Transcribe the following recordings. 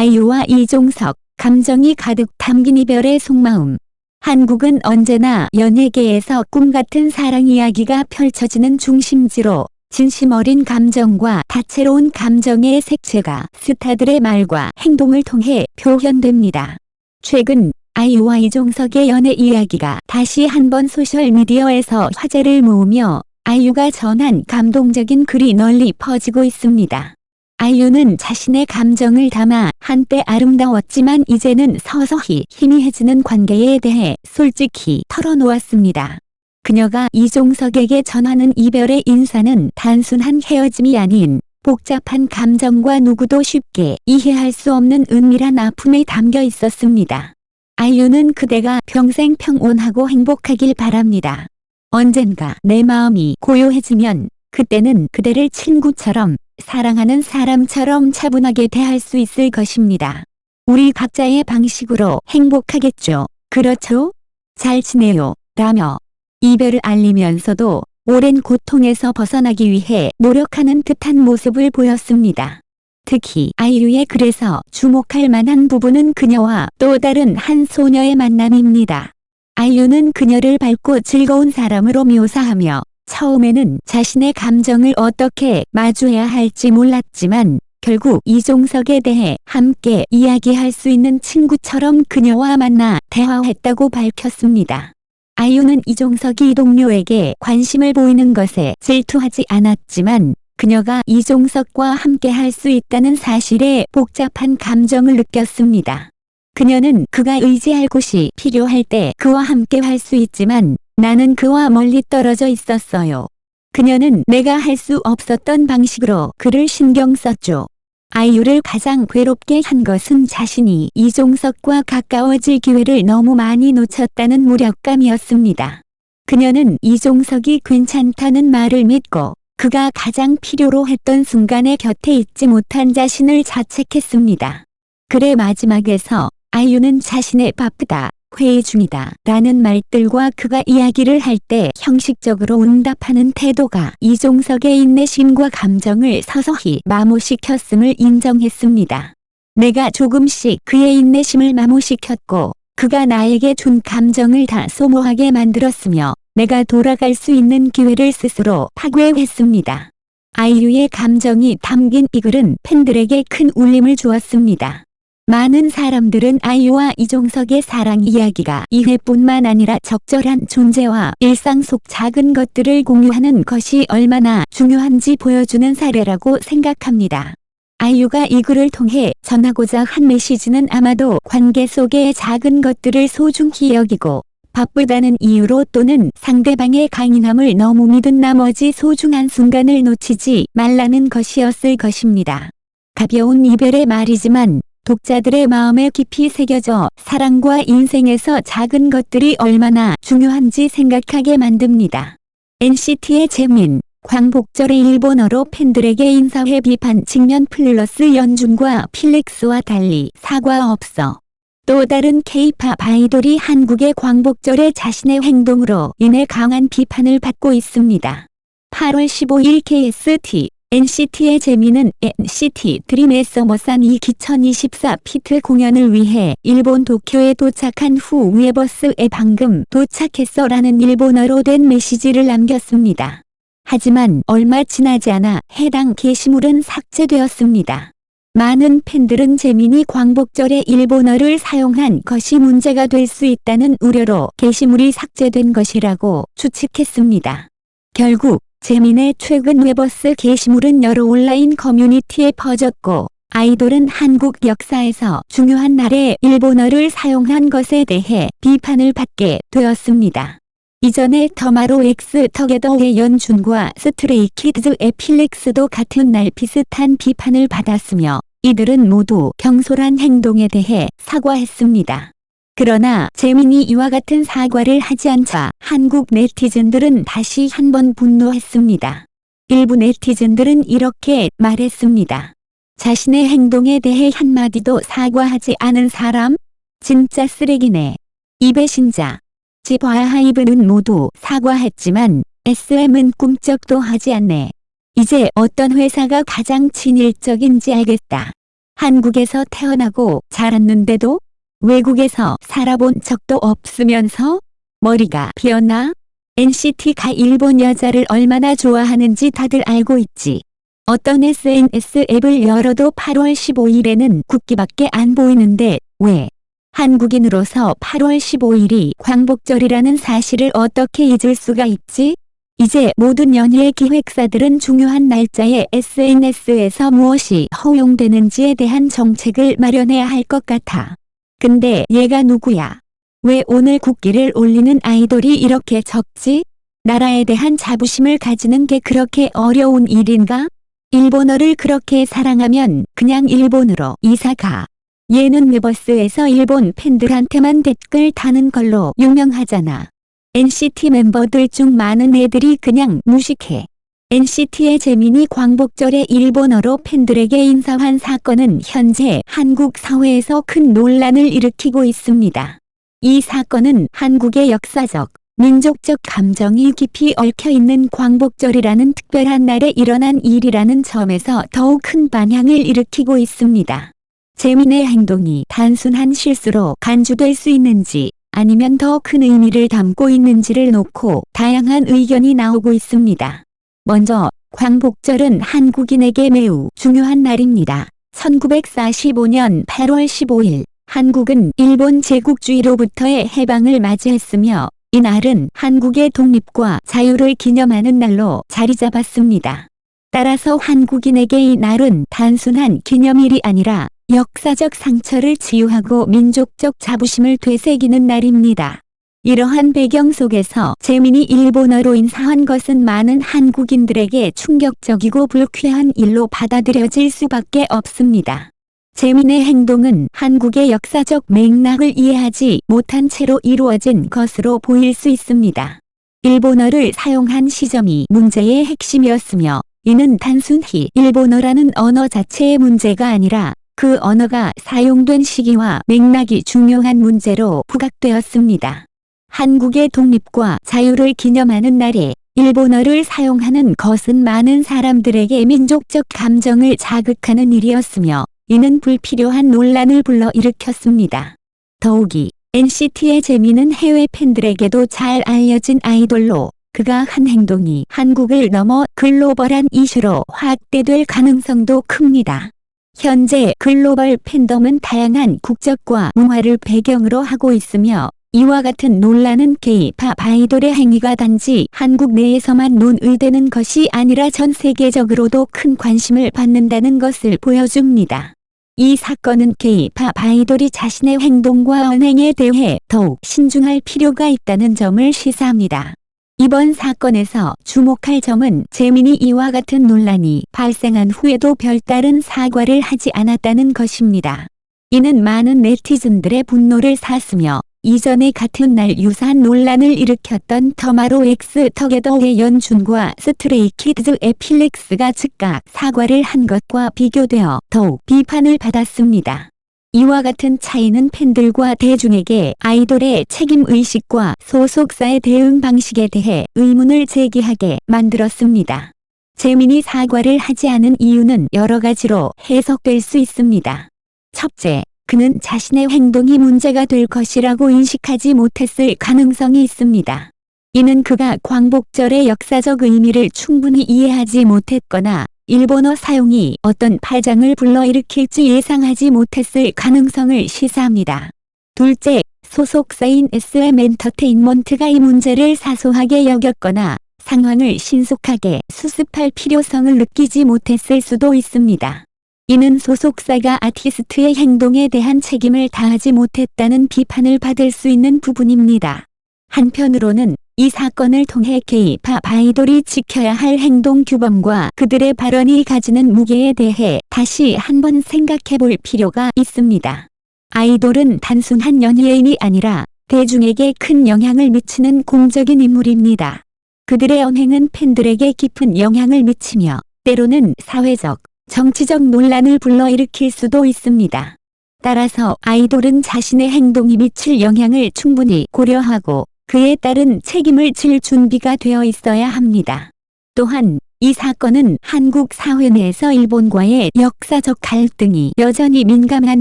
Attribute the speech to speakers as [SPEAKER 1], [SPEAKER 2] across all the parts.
[SPEAKER 1] 아이유와 이종석, 감정이 가득 담긴 이별의 속마음. 한국은 언제나 연예계에서 꿈같은 사랑 이야기가 펼쳐지는 중심지로 진심 어린 감정과 다채로운 감정의 색채가 스타들의 말과 행동을 통해 표현됩니다. 최근 아이유와 이종석의 연애 이야기가 다시 한번 소셜미디어에서 화제를 모으며 아이유가 전한 감동적인 글이 널리 퍼지고 있습니다. 아이유는 자신의 감정을 담아 한때 아름다웠지만 이제는 서서히 희미해지는 관계에 대해 솔직히 털어놓았습니다. 그녀가 이종석에게 전하는 이별의 인사는 단순한 헤어짐이 아닌 복잡한 감정과 누구도 쉽게 이해할 수 없는 은밀한 아픔이 담겨 있었습니다. 아이유는 그대가 평생 평온하고 행복하길 바랍니다. 언젠가 내 마음이 고요해지면 그때는 그대를 친구처럼 사랑하는 사람처럼 차분하게 대할 수 있을 것입니다. 우리 각자의 방식으로 행복하겠죠. 그렇죠? 잘 지내요. 라며 이별을 알리면서도 오랜 고통에서 벗어나기 위해 노력하는 듯한 모습을 보였습니다. 특히 아이유의 글에서 주목할 만한 부분은 그녀와 또 다른 한 소녀의 만남입니다. 아이유는 그녀를 밝고 즐거운 사람으로 묘사하며 처음에는 자신의 감정을 어떻게 마주해야 할지 몰랐지만 결국 이종석에 대해 함께 이야기할 수 있는 친구처럼 그녀와 만나 대화했다고 밝혔습니다. 아이유는 이종석이 동료에게 관심을 보이는 것에 질투하지 않았지만 그녀가 이종석과 함께 할 수 있다는 사실에 복잡한 감정을 느꼈습니다. 그녀는 그가 의지할 곳이 필요할 때 그와 함께 할 수 있지만 나는 그와 멀리 떨어져 있었어요. 그녀는 내가 할 수 없었던 방식으로 그를 신경 썼죠. 아이유를 가장 괴롭게 한 것은 자신이 이종석과 가까워질 기회를 너무 많이 놓쳤다는 무력감이었습니다. 그녀는 이종석이 괜찮다는 말을 믿고 그가 가장 필요로 했던 순간에 곁에 있지 못한 자신을 자책했습니다. 글의 마지막에서 아이유는 자신의 바쁘다, 회의 중이다 라는 말들과 그가 이야기를 할 때 형식적으로 응답하는 태도가 이종석의 인내심과 감정을 서서히 마모시켰음을 인정했습니다. 내가 조금씩 그의 인내심을 마모시켰고 그가 나에게 준 감정을 다 소모하게 만들었으며 내가 돌아갈 수 있는 기회를 스스로 파괴했습니다. 아이유의 감정이 담긴 이 글은 팬들에게 큰 울림을 주었습니다. 많은 사람들은 아이유와 이종석의 사랑 이야기가 이해뿐만 아니라 적절한 존재와 일상 속 작은 것들을 공유하는 것이 얼마나 중요한지 보여주는 사례라고 생각합니다. 아이유가 이 글을 통해 전하고자 한 메시지는 아마도 관계 속의 작은 것들을 소중히 여기고 바쁘다는 이유로 또는 상대방의 강인함을 너무 믿은 나머지 소중한 순간을 놓치지 말라는 것이었을 것입니다. 가벼운 이별의 말이지만 독자들의 마음에 깊이 새겨져 사랑과 인생에서 작은 것들이 얼마나 중요한지 생각하게 만듭니다. NCT의 재민, 광복절의 일본어로 팬들에게 인사회 비판 직면 플러스 연준과 필릭스와 달리 사과 없어. 또 다른 K-팝 아이돌이 한국의 광복절에 자신의 행동으로 인해 강한 비판을 받고 있습니다. 8월 15일 KST NCT의 재민은 NCT 드림의 서머산 2024 피트 공연을 위해 일본 도쿄에 도착한 후 웨버스에 방금 도착했어 라는 일본어로 된 메시지를 남겼습니다. 하지만 얼마 지나지 않아 해당 게시물은 삭제되었습니다. 많은 팬들은 재민이 광복절에 일본어를 사용한 것이 문제가 될 수 있다는 우려로 게시물이 삭제된 것이라고 추측했습니다. 결국 재민의 최근 웨버스 게시물은 여러 온라인 커뮤니티에 퍼졌고 아이돌은 한국 역사에서 중요한 날에 일본어를 사용한 것에 대해 비판을 받게 되었습니다. 이전에 더마로 엑스 터게더의 연준과 스트레이키즈의 필릭스도 같은 날 비슷한 비판을 받았으며 이들은 모두 경솔한 행동에 대해 사과했습니다. 그러나 재민이 이와 같은 사과를 하지 않자 한국 네티즌들은 다시 한번 분노했습니다. 일부 네티즌들은 이렇게 말했습니다. 자신의 행동에 대해 한마디도 사과하지 않은 사람? 진짜 쓰레기네. 이 배신자. 지바와 하이브는 모두 사과했지만 SM은 꿈쩍도 하지 않네. 이제 어떤 회사가 가장 친일적인지 알겠다. 한국에서 태어나고 자랐는데도 외국에서 살아본 적도 없으면서 머리가 비었나? NCT가 일본 여자를 얼마나 좋아하는지 다들 알고 있지. 어떤 SNS 앱을 열어도 8월 15일에는 국기밖에 안 보이는데 왜? 한국인으로서 8월 15일이 광복절이라는 사실을 어떻게 잊을 수가 있지? 이제 모든 연예 기획사들은 중요한 날짜에 SNS에서 무엇이 허용되는지에 대한 정책을 마련해야 할 것 같아. 근데 얘가 누구야? 왜 오늘 국기를 올리는 아이돌이 이렇게 적지? 나라에 대한 자부심을 가지는 게 그렇게 어려운 일인가? 일본어를 그렇게 사랑하면 그냥 일본으로 이사가. 얘는 웨버스에서 일본 팬들한테만 댓글 다는 걸로 유명하잖아. NCT 멤버들 중 많은 애들이 그냥 무식해. NCT의 재민이 광복절에 일본어로 팬들에게 인사한 사건은 현재 한국 사회에서 큰 논란을 일으키고 있습니다. 이 사건은 한국의 역사적, 민족적 감정이 깊이 얽혀있는 광복절이라는 특별한 날에 일어난 일이라는 점에서 더욱 큰 반향을 일으키고 있습니다. 재민의 행동이 단순한 실수로 간주될 수 있는지 아니면 더 큰 의미를 담고 있는지를 놓고 다양한 의견이 나오고 있습니다. 먼저 광복절은 한국인에게 매우 중요한 날입니다. 1945년 8월 15일 한국은 일본 제국주의로부터의 해방을 맞이했으며 이 날은 한국의 독립과 자유를 기념하는 날로 자리 잡았습니다. 따라서 한국인에게 이 날은 단순한 기념일이 아니라 역사적 상처를 치유하고 민족적 자부심을 되새기는 날입니다. 이러한 배경 속에서 재민이 일본어로 인사한 것은 많은 한국인들에게 충격적이고 불쾌한 일로 받아들여질 수밖에 없습니다. 재민의 행동은 한국의 역사적 맥락을 이해하지 못한 채로 이루어진 것으로 보일 수 있습니다. 일본어를 사용한 시점이 문제의 핵심이었으며 이는 단순히 일본어라는 언어 자체의 문제가 아니라 그 언어가 사용된 시기와 맥락이 중요한 문제로 부각되었습니다. 한국의 독립과 자유를 기념하는 날에 일본어를 사용하는 것은 많은 사람들에게 민족적 감정을 자극하는 일이었으며 이는 불필요한 논란을 불러일으켰습니다. 더욱이 NCT의 재민은 해외 팬들에게도 잘 알려진 아이돌로 그가 한 행동이 한국을 넘어 글로벌한 이슈로 확대될 가능성도 큽니다. 현재 글로벌 팬덤은 다양한 국적과 문화를 배경으로 하고 있으며 이와 같은 논란은 K-팝 아이돌의 행위가 단지 한국 내에서만 논의되는 것이 아니라 전 세계적으로도 큰 관심을 받는다는 것을 보여줍니다. 이 사건은 K-팝 아이돌이 자신의 행동과 언행에 대해 더욱 신중할 필요가 있다는 점을 시사합니다. 이번 사건에서 주목할 점은 재민이 이와 같은 논란이 발생한 후에도 별다른 사과를 하지 않았다는 것입니다. 이는 많은 네티즌들의 분노를 샀으며 이전에 같은 날 유사한 논란을 일으켰던 터마로 엑스 터게더의 연준과 스트레이키즈의 필릭스가 즉각 사과를 한 것과 비교되어 더욱 비판을 받았습니다. 이와 같은 차이는 팬들과 대중에게 아이돌의 책임의식과 소속사의 대응 방식에 대해 의문을 제기하게 만들었습니다. 재민이 사과를 하지 않은 이유는 여러 가지로 해석될 수 있습니다. 첫째, 그는 자신의 행동이 문제가 될 것이라고 인식하지 못했을 가능성이 있습니다. 이는 그가 광복절의 역사적 의미를 충분히 이해하지 못했거나 일본어 사용이 어떤 파장을 불러일으킬지 예상하지 못했을 가능성을 시사합니다. 둘째, 소속사인 SM 엔터테인먼트가 이 문제를 사소하게 여겼거나 상황을 신속하게 수습할 필요성을 느끼지 못했을 수도 있습니다. 이는 소속사가 아티스트의 행동에 대한 책임을 다하지 못했다는 비판을 받을 수 있는 부분입니다. 한편으로는 이 사건을 통해 K-팝 아이돌이 지켜야 할 행동 규범과 그들의 발언이 가지는 무게에 대해 다시 한번 생각해 볼 필요가 있습니다. 아이돌은 단순한 연예인이 아니라 대중에게 큰 영향을 미치는 공적인 인물입니다. 그들의 언행은 팬들에게 깊은 영향을 미치며 때로는 사회적, 정치적 논란을 불러일으킬 수도 있습니다. 따라서 아이돌은 자신의 행동이 미칠 영향을 충분히 고려하고 그에 따른 책임을 질 준비가 되어 있어야 합니다. 또한 이 사건은 한국 사회 내에서 일본과의 역사적 갈등이 여전히 민감한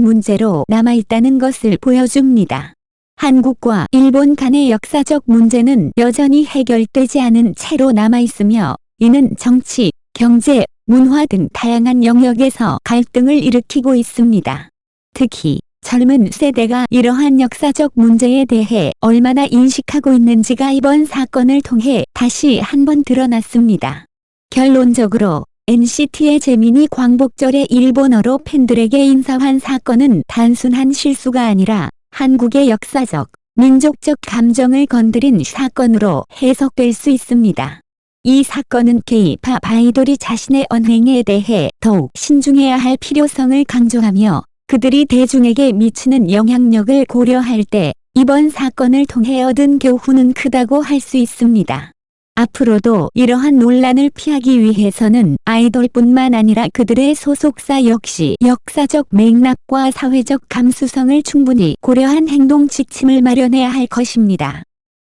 [SPEAKER 1] 문제로 남아있다는 것을 보여줍니다. 한국과 일본 간의 역사적 문제는 여전히 해결되지 않은 채로 남아있으며 이는 정치, 경제, 문화 등 다양한 영역에서 갈등을 일으키고 있습니다. 특히 젊은 세대가 이러한 역사적 문제에 대해 얼마나 인식하고 있는지가 이번 사건을 통해 다시 한번 드러났습니다. 결론적으로 NCT의 재민이 광복절에 일본어로 팬들에게 인사한 사건은 단순한 실수가 아니라 한국의 역사적, 민족적 감정을 건드린 사건으로 해석될 수 있습니다. 이 사건은 K-팝 아이돌이 자신의 언행에 대해 더욱 신중해야 할 필요성을 강조하며 그들이 대중에게 미치는 영향력을 고려할 때 이번 사건을 통해 얻은 교훈은 크다고 할 수 있습니다. 앞으로도 이러한 논란을 피하기 위해서는 아이돌뿐만 아니라 그들의 소속사 역시 역사적 맥락과 사회적 감수성을 충분히 고려한 행동 지침을 마련해야 할 것입니다.